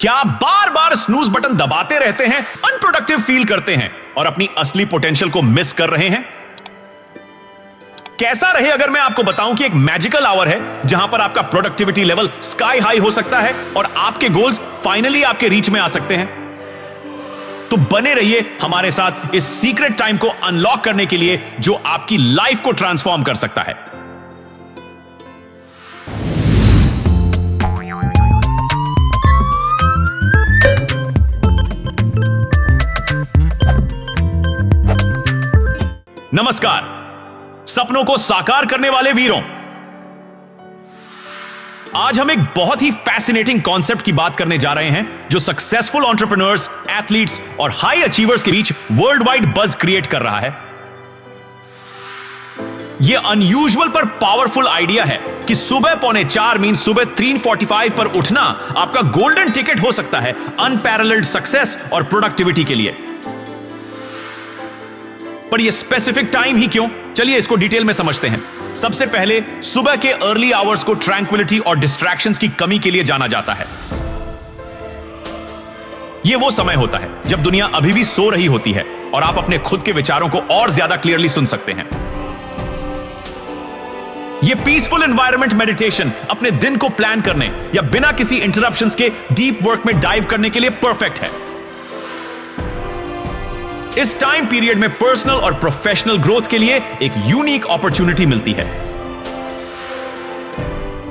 क्या आप बार बार snooze button दबाते रहते हैं, अनप्रोडक्टिव फील करते हैं और अपनी असली पोटेंशियल को मिस कर रहे हैं? कैसा रहे अगर मैं आपको बताऊं कि एक मैजिकल आवर है जहां पर आपका प्रोडक्टिविटी लेवल स्काई हाई हो सकता है और आपके गोल्स फाइनली आपके रीच में आ सकते हैं। तो बने रहिए हमारे साथ इस सीक्रेट टाइम को अनलॉक करने के लिए जो आपकी लाइफ को ट्रांसफॉर्म कर सकता है। नमस्कार, सपनों को साकार करने वाले वीरों। आज हम एक बहुत ही फैसिनेटिंग कॉन्सेप्ट की बात करने जा रहे हैं जो सक्सेसफुल एंटरप्रेन्योर्स, एथलीट्स और हाई अचीवर्स के बीच वर्ल्ड वाइड बज क्रिएट कर रहा है। यह अनयूजुअल पर पावरफुल आइडिया है कि सुबह 3:45 मीन सुबह 3:45 पर उठना आपका गोल्डन टिकट हो सकता है अनपैरेलल्ड सक्सेस और प्रोडक्टिविटी के लिए। पर यह स्पेसिफिक टाइम ही क्यों? चलिए इसको डिटेल में समझते हैं। सबसे पहले सुबह के अर्ली आवर्स को ट्रैंक्विलिटी और डिस्ट्रैक्शंस की कमी के लिए जाना जाता है। यह वो समय होता है जब दुनिया अभी भी सो रही होती है और आप अपने खुद के विचारों को और ज्यादा क्लियरली सुन सकते हैं। यह पीसफुल एनवायरनमेंट मेडिटेशन अपने दिन को प्लान करने या बिना किसी इंटरप्शंस के डीप वर्क में डाइव करने के लिए परफेक्ट है। इस टाइम पीरियड में पर्सनल और प्रोफेशनल ग्रोथ के लिए एक यूनिक अपॉर्चुनिटी मिलती है।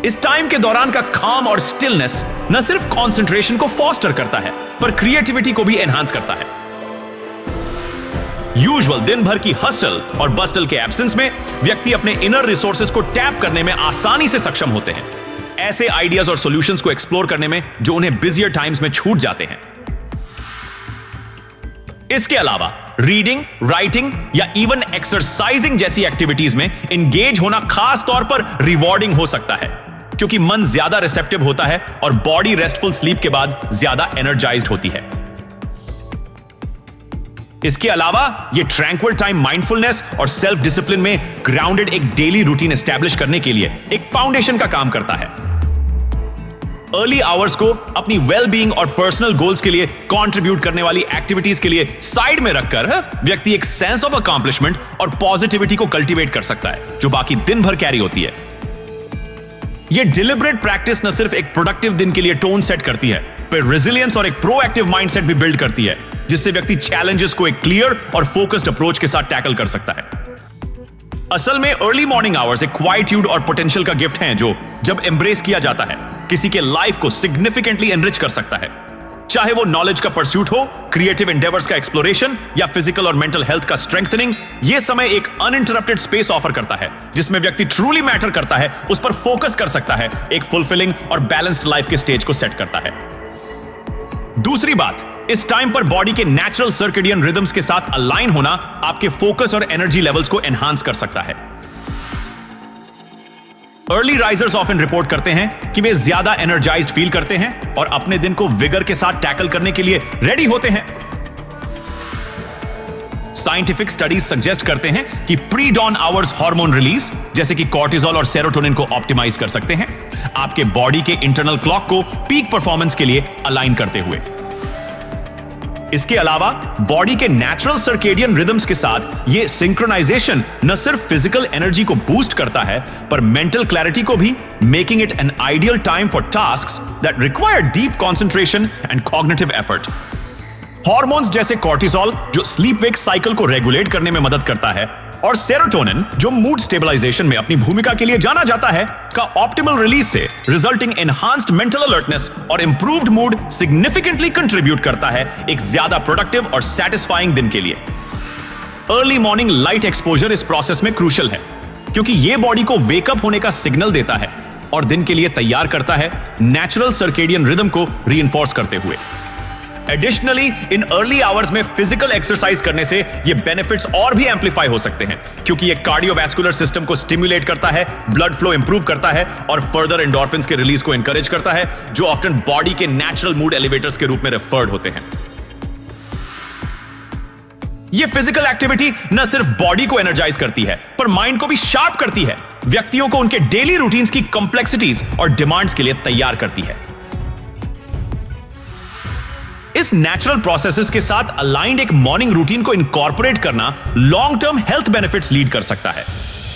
इस टाइम के दौरान का काम और स्टिलनेस न सिर्फ कंसंट्रेशन को फोस्टर करता है पर क्रिएटिविटी को भी एनहांस करता है। यूजुअल दिन भर की हसल और बस्टल के एब्सेंस में व्यक्ति अपने इनर रिसोर्सेज को टैप करने में आसानी से सक्षम होते हैं, ऐसे आइडियाज और सॉल्यूशंस को एक्सप्लोर करने में जो उन्हें बिजियर टाइम्स में छूट जाते हैं। इसके अलावा रीडिंग, राइटिंग या इवन एक्सरसाइजिंग जैसी एक्टिविटीज में इंगेज होना खास तौर पर रिवॉर्डिंग हो सकता है क्योंकि मन ज्यादा रिसेप्टिव होता है और बॉडी रेस्टफुल स्लीप के बाद ज्यादा एनर्जाइज्ड होती है। इसके अलावा यह ट्रैंक्विल टाइम माइंडफुलनेस और सेल्फ डिसिप्लिन में ग्राउंडेड एक डेली रूटीन एस्टैब्लिश करने के लिए एक फाउंडेशन का काम करता है। अर्ली आवर्स को अपनी वेल बीइंग और पर्सनल गोल्स के लिए कंट्रीब्यूट करने वाली एक्टिविटीज के लिए साइड में रखकर व्यक्ति एक सेंस ऑफ अकॉम्प्लिशमेंट और पॉजिटिविटी को कल्टीवेट कर सकता है जो बाकी दिन भर कैरी होती है। यह डिलिबरेट प्रैक्टिस न सिर्फ एक प्रोडक्टिव दिन के लिए टोन सेट करती है पर रेजिलियंस और एक प्रोएक्टिव माइंडसेट भी बिल्ड करती है जिससे व्यक्ति चैलेंजेस को एक क्लियर और फोकस्ड अप्रोच के साथ टैकल कर सकता है। असल में अर्ली मॉर्निंग आवर्स एक क्वाइट्यूड और पोटेंशियल का गिफ्ट है जो जब एम्ब्रेस किया जाता है किसी के लाइफ को सिग्निफिकेंटली एनरिच कर सकता है, चाहे वो नॉलेज का परस्यूट हो, क्रिएटिव एंडेवर्स का एक्सप्लोरेशन या फिजिकल और मेंटल हेल्थ का स्ट्रेंथनिंग। यह समय एक अनइंटरप्टेड स्पेस ऑफर करता है जिसमें व्यक्ति ट्रूली मैटर करता है, उस पर फोकस कर सकता है, एक फुलफिलिंग और बैलेंस्ड लाइफ के स्टेज को सेट करता है। दूसरी बात, इस टाइम पर बॉडी के नेचुरल सर्केडियन रिदम्स के साथ अलाइन होना आपके फोकस और एनर्जी लेवल्स को एनहांस कर सकता है। अर्ली राइजर्स ऑफन रिपोर्ट करते हैं कि वे ज्यादा एनर्जाइज्ड फील करते हैं और अपने दिन को विगर के साथ टैकल करने के लिए रेडी होते हैं। साइंटिफिक स्टडीज सजेस्ट करते हैं कि pre dawn hours hormone release जैसे कि कॉर्टिसोल और सेरोटोनिन को ऑप्टिमाइज कर सकते हैं, आपके बॉडी के इंटरनल क्लॉक को पीक परफॉर्मेंस के लिए अलाइन करते हुए। इसके अलावा बॉडी के नेचुरल सर्केडियन रिदम्स के साथ यह सिंक्रोनाइजेशन न सिर्फ फिजिकल एनर्जी को बूस्ट करता है पर मेंटल क्लैरिटी को भी, making it an ideal time for tasks that require deep concentration and cognitive effort. Hormones जैसे कॉर्टिसोल जो स्लीप वेक साइकिल को रेगुलेट करने में मदद करता है और सेरोटोनिन जो मूड स्टेबलाइजेशन में अपनी भूमिका के लिए जाना जाता है का ऑप्टिमल रिलीज से रिजल्टिंग एनहांस्ड मेंटल अलर्टनेस और इंप्रूव्ड मूड सिग्निफिकेंटली कंट्रीब्यूट करता है एक ज्यादा प्रोडक्टिव और सैटिस्फाइंग दिन के लिए। अर्ली मॉर्निंग लाइट एक्सपोजर इस प्रोसेस में क्रूशियल है क्योंकि यह बॉडी को वेकअप होने का सिग्नल देता है और दिन के लिए तैयार करता है, नेचुरल सर्केडियन रिदम को रीइंफोर्स करते हुए। एडिशनली इन अर्ली आवर्स में फिजिकल एक्सरसाइज करने से ये बेनिफिट्स और भी एम्पलीफाई हो सकते हैं क्योंकि ये कार्डियोवैस्कुलर सिस्टम को स्टिमुलेट करता है, ब्लड फ्लो इंप्रूव करता है और फर्दर एंडोर्फिन्स के रिलीज को एनकरेज करता है जो ऑफ्टन बॉडी के नेचुरल मूड एलिवेटर्स के रूप में रेफर्ड होते हैं। ये फिजिकल एक्टिविटी न सिर्फ बॉडी को एनर्जाइज करती है पर माइंड को भी शार्प करती है, व्यक्तियों को उनके डेली रूटीन्स की कॉम्प्लेक्सिटीज और डिमांड्स के लिए तैयार करती है। इस नेचुरल प्रोसेसेस के साथ अलाइंड एक मॉर्निंग रूटीन को इनकॉर्पोरेट करना long term health benefits lead कर सकता है,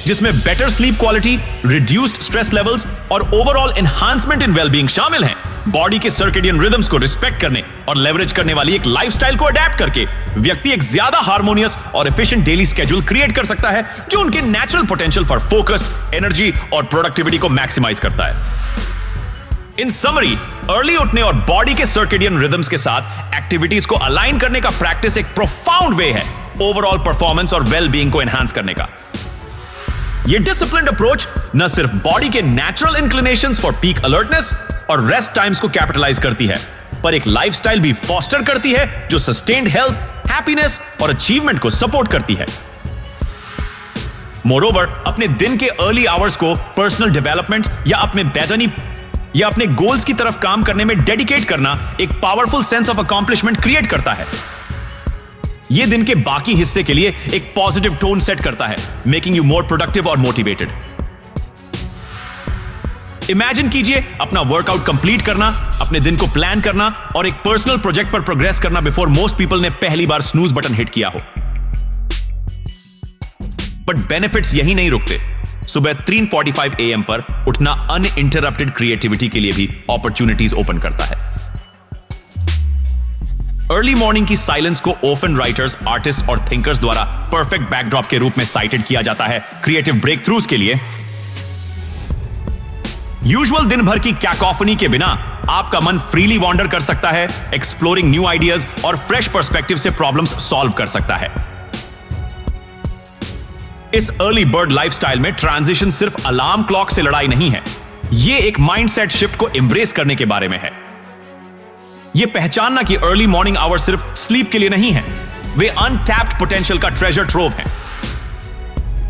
जिसमें better sleep quality, reduced stress levels और ओवरऑल एनहांसमेंट इन वेलबींग शामिल हैं। बॉडी के सर्केडियन रिदम्स को रिस्पेक्ट करने और लेवरेज करने वाली एक लाइफस्टाइल को अडेप्ट करके व्यक्ति एक ज्यादा हार्मोनियस और एफिशिएंट डेली स्केड्यूल क्रिएट कर सकता है, जो उनके natural potential for focus, energy और प्रोडक्टिविटी को मैक्सिमाइज करता है। इन समरी, अर्ली उठने और बॉडी के सर्केडियन रिदम्स के साथ एक्टिविटीज को अलाइन करने का प्रैक्टिस एक प्रोफाउंड वे है ओवरऑल परफॉर्मेंस और वेलबींग को एनहांस करने का। यह डिसिप्लिन्ड अप्रोच न सिर्फ बॉडी के natural inclinations for peak alertness और रेस्ट टाइम्स को कैपिटलाइज करती है, पर एक लाइफस्टाइल भी फॉस्टर करती है जो सस्टेन्ड हेल्थ, हैप्पीनेस और अचीवमेंट को सपोर्ट करती है। मोरओवर, अपने दिन के अर्ली आवर्स को पर्सनल डेवलपमेंट या अपने गोल्स की तरफ काम करने में डेडिकेट करना एक powerful sense of accomplishment create करता है। यह दिन के बाकी हिस्से के लिए एक पॉजिटिव टोन सेट करता है, मेकिंग यू मोर प्रोडक्टिव और मोटिवेटेड। इमेजिन कीजिए अपना वर्कआउट कंप्लीट करना, अपने दिन को प्लान करना और एक पर्सनल प्रोजेक्ट पर प्रोग्रेस करना बिफोर मोस्ट पीपल ने पहली बार स्नूज बटन हिट किया हो। बट बेनिफिट्स यही नहीं रुकते। सुबह 3:45 AM पर उठना अनइंटरप्टेड क्रिएटिविटी के लिए भी अपॉर्चुनिटीज ओपन करता है। अर्ली मॉर्निंग की साइलेंस को ओफन राइटर्स, आर्टिस्ट और थिंकर्स द्वारा परफेक्ट बैकड्रॉप के रूप में साइटेड किया जाता है क्रिएटिव ब्रेक थ्रूज के लिए। यूजुअल दिन भर की कैकोफनी के बिना आपका मन फ्रीली वॉन्डर कर सकता है, एक्सप्लोरिंग न्यू आइडियाज और फ्रेश पर्सपेक्टिव से प्रॉब्लम्स सॉल्व कर सकता है। इस अर्ली बर्ड लाइफस्टाइल में ट्रांजिशन सिर्फ अलार्म क्लॉक से लड़ाई नहीं है, यह एक माइंडसेट शिफ्ट को एम्ब्रेस करने के बारे में है। यह पहचानना कि अर्ली मॉर्निंग आवर सिर्फ स्लीप के लिए नहीं है, वे अनटैप्ड पोटेंशियल का ट्रेजर ट्रोव हैं।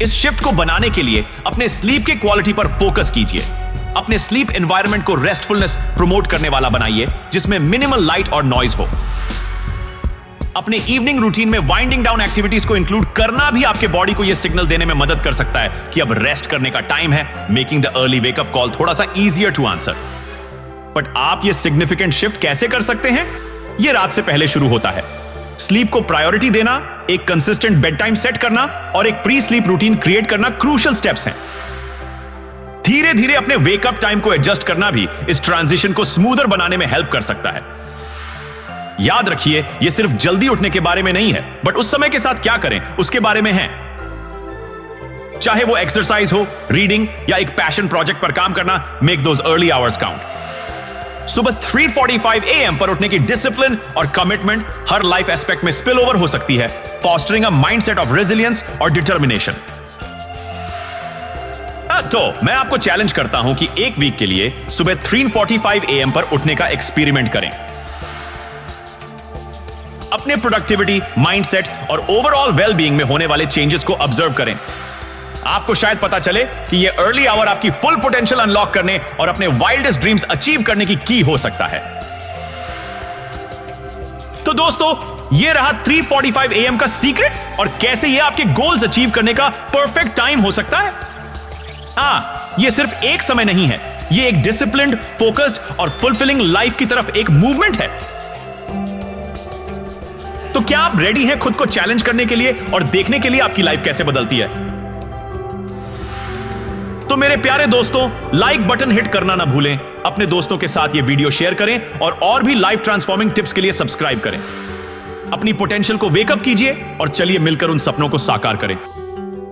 इस शिफ्ट को बनाने के लिए अपने स्लीप के क्वालिटी पर फोकस कीजिए। अपने स्लीप एनवायरनमेंट को रेस्टफुलनेस प्रमोट करने वाला बनाइए, जिसमें मिनिमल लाइट और नॉइज हो। अपने इवनिंग रूटीन में वाइंडिंग डाउन एक्टिविटीज को इंक्लूड करना भी आपके बॉडी को यह सिग्नल देने में मदद कर सकता है कि अब रेस्ट करने का टाइम है, making the early wake up call थोड़ा सा इजियर टू आंसर। बट आप यह सिग्निफिकेंट शिफ्ट कैसे कर सकते हैं? यह रात से पहले शुरू होता है। स्लीप को प्रायोरिटी देना, एक कंसिस्टेंट बेड टाइम सेट करना और एक प्री स्लीप रूटीन क्रिएट करना क्रूशियल स्टेप्स हैं। धीरे धीरे अपने वेकअप टाइम को एडजस्ट करना भी इस ट्रांजिशन को स्मूदर बनाने में हेल्प कर सकता है। याद रखिए, यह सिर्फ जल्दी उठने के बारे में नहीं है, बट उस समय के साथ क्या करें उसके बारे में है। चाहे वो एक्सरसाइज हो, रीडिंग या एक पैशन प्रोजेक्ट पर काम करना, make those early hours count. सुबह 3:45 AM पर उठने की डिसिप्लिन और कमिटमेंट हर लाइफ एस्पेक्ट में स्पिल ओवर हो सकती है, fostering a mindset of resilience और डिटर्मिनेशन। तो मैं आपको चैलेंज करता हूं कि एक वीक के लिए सुबह 3:45 AM पर उठने का एक्सपेरिमेंट करें। अपने प्रोडक्टिविटी, माइंडसेट और ओवरऑल वेलबीइंग में होने वाले चेंजेस को ऑब्जर्व करें। आपको शायद पता चले कि यह अर्ली आवर आपकी फुल पोटेंशियल अनलॉक करने और अपने वाइल्डेस्ट ड्रीम्स अचीव करने की की हो सकता है। तो दोस्तों, यह रहा 3:45 AM का सीक्रेट और कैसे यह आपके गोल्स अचीव करने का परफेक्ट टाइम हो सकता है। यह सिर्फ एक समय नहीं है, यह एक डिसिप्लिन्ड, फोकस्ड और फुलफिलिंग लाइफ की तरफ एक मूवमेंट है। तो क्या आप रेडी हैं खुद को चैलेंज करने के लिए और देखने के लिए आपकी लाइफ कैसे बदलती है? तो मेरे प्यारे दोस्तों, लाइक बटन हिट करना ना भूलें, अपने दोस्तों के साथ यह वीडियो शेयर करें और भी लाइफ ट्रांसफॉर्मिंग टिप्स के लिए सब्सक्राइब करें। अपनी पोटेंशियल को वेकअप कीजिए और चलिए मिलकर उन सपनों को साकार करें।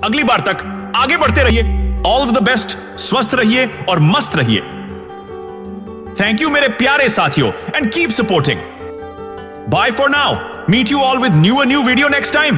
अगली बार तक आगे बढ़ते रहिए। ऑल द बेस्ट, स्वस्थ रहिए और मस्त रहिए। थैंक यू मेरे प्यारे साथियों and keep supporting. Bye for now, meet you all with new video next time.